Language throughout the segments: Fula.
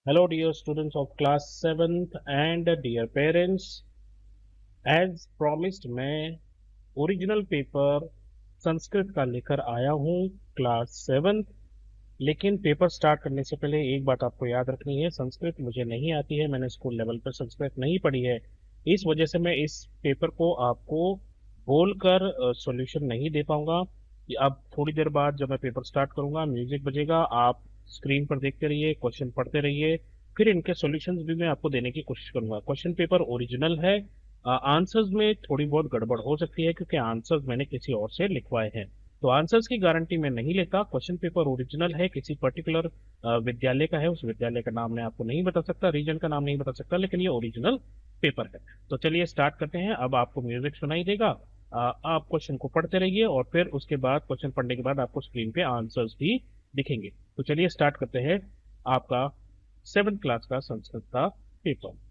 Hello, dear students of class 7th and dear parents. As promised, मैं original paper Sanskrit का लेकर आया हूँ क्लास 7th। लेकिन पेपर स्टार्ट करने से पहले एक बात आपको याद रखनी है, संस्कृत मुझे नहीं आती है, मैंने स्कूल लेवल पर संस्कृत नहीं पढ़ी है। इस वजह से मैं इस पेपर को आपको बोलकर सॉल्यूशन नहीं दे पाऊंगा। अब थोड़ी देर बाद जब मैं पेपर स्टार्ट करूंगा, म्यूजिक बजेगा, आप स्क्रीन पर देखते रहिए, क्वेश्चन पढ़ते रहिए, फिर इनके सॉल्यूशंस भी मैं आपको देने की कोशिश करूंगा। क्वेश्चन पेपर ओरिजिनल है, आंसर्स में थोड़ी बहुत गड़बड़ हो सकती है क्योंकि आंसर्स मैंने किसी और से लिखवाए हैं, तो आंसर्स की गारंटी मैं नहीं लेता। क्वेश्चन पेपर ओरिजिनल है, किसी पर्टिकुलर विद्यालय का है, उस विद्यालय का नाम मैं आपको नहीं बता सकता, रीजन का नाम नहीं बता सकता, लेकिन ये ओरिजिनल पेपर है। तो चलिए स्टार्ट करते हैं। अब आपको म्यूजिक सुनाई देगा, आप क्वेश्चन को पढ़ते रहिए और फिर उसके बाद क्वेश्चन पढ़ने के बाद आपको स्क्रीन पे आंसर्स भी दिखेंगे। तो चलिए स्टार्ट करते हैं आपका 7th क्लास का संस्कृत का पेपर।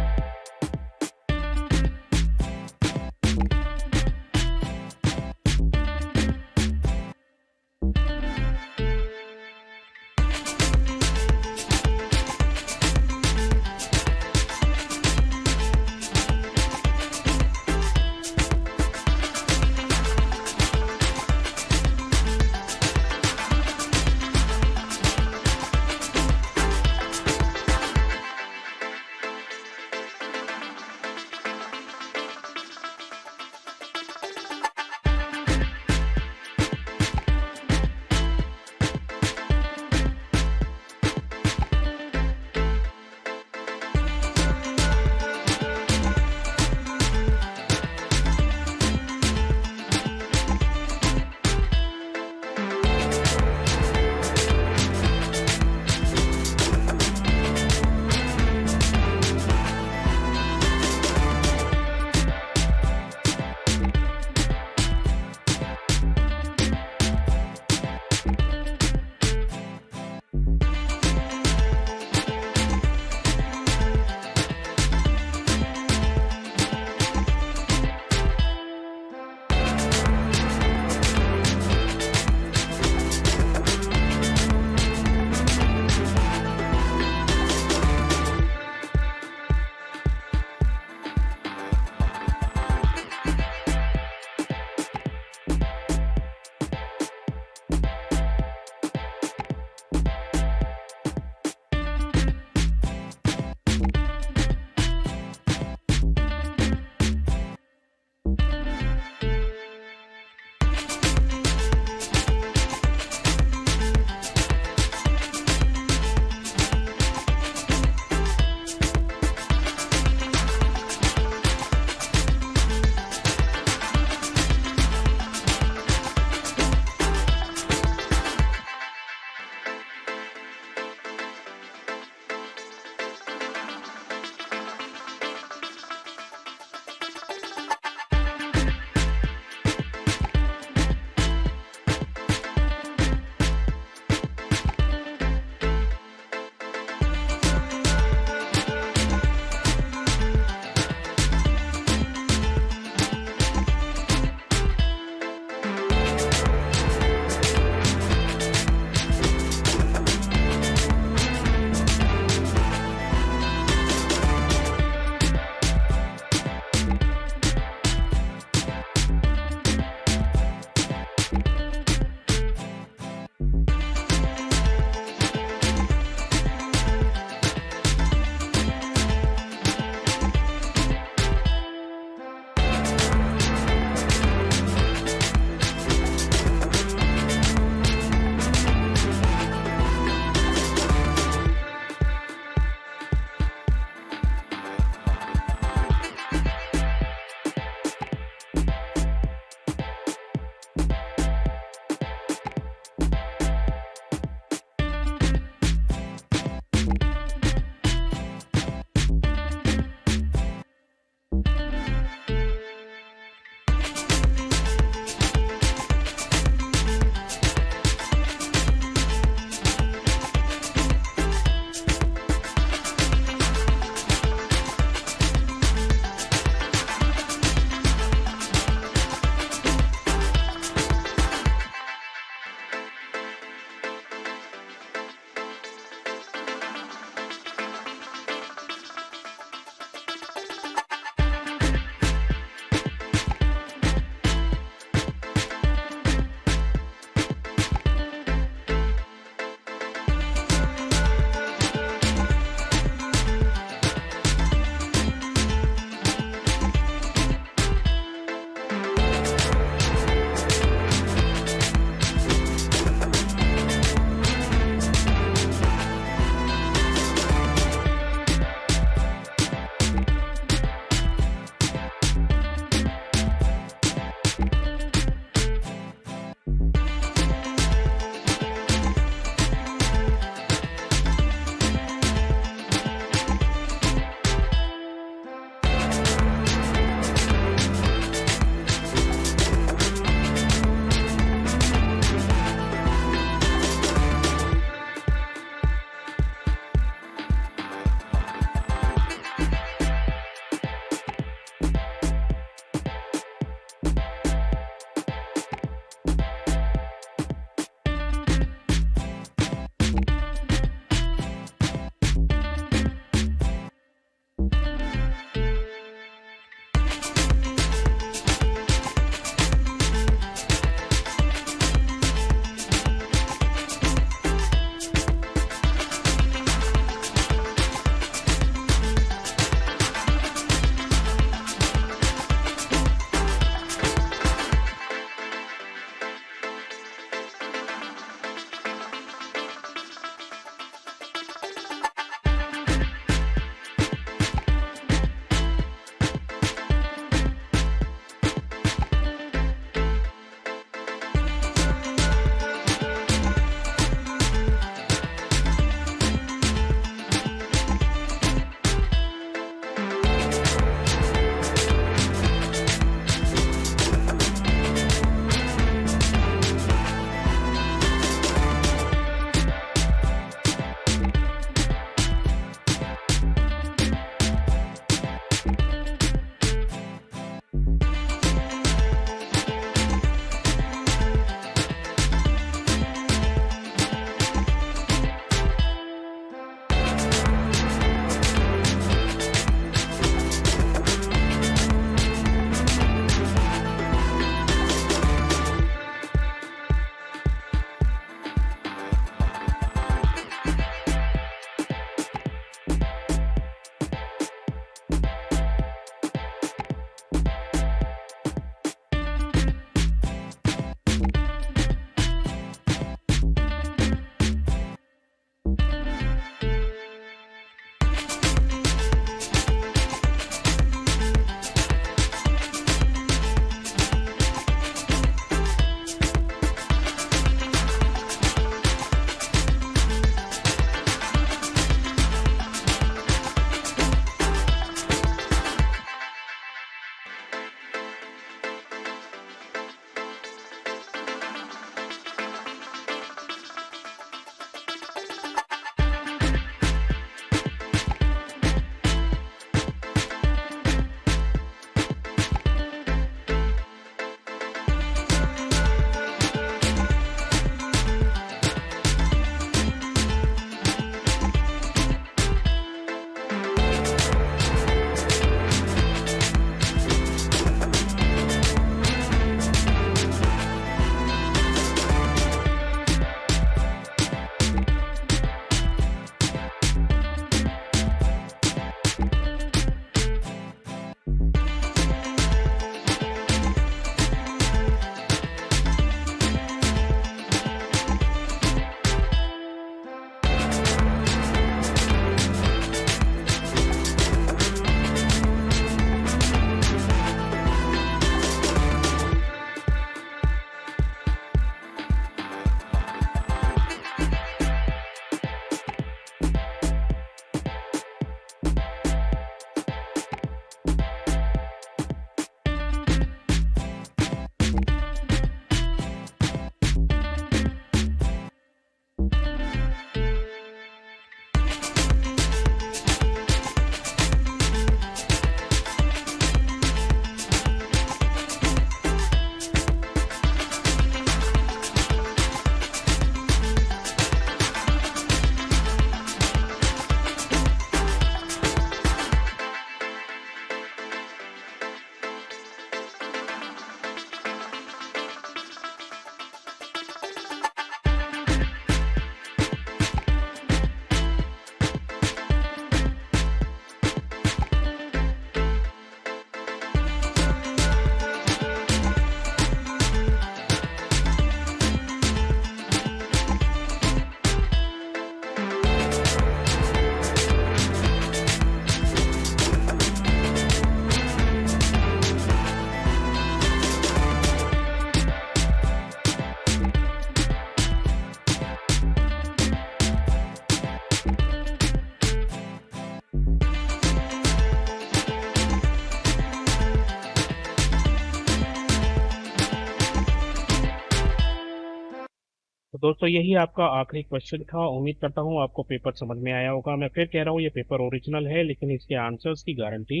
तो दोस्तों यही आपका आखिरी क्वेश्चन था। उम्मीद करता हूँ आपको पेपर समझ में आया होगा। मैं फिर कह रहा हूँ ये पेपर ओरिजिनल है, लेकिन इसके आंसर्स की गारंटी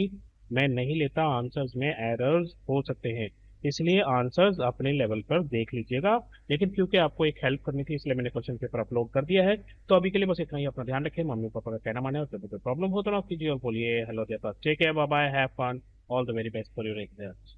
मैं नहीं लेता। आंसर्स में एरर्स हो सकते हैं, इसलिए आंसर्स अपने लेवल पर देख लीजिएगा। लेकिन क्योंकि आपको एक हेल्प करनी थी, इसलिए मैंने क्वेश्चन पेपर अपलोड कर दिया है। तो अभी के लिए बस इतना ही। अपना ध्यान रखें, मम्मी पापा का कहना माने, और जब कोई प्रॉब्लम हो तो ना कीजिए और बोलिए हेलो अध्यापक, take care, bye bye, have fun, all the very best for your exams.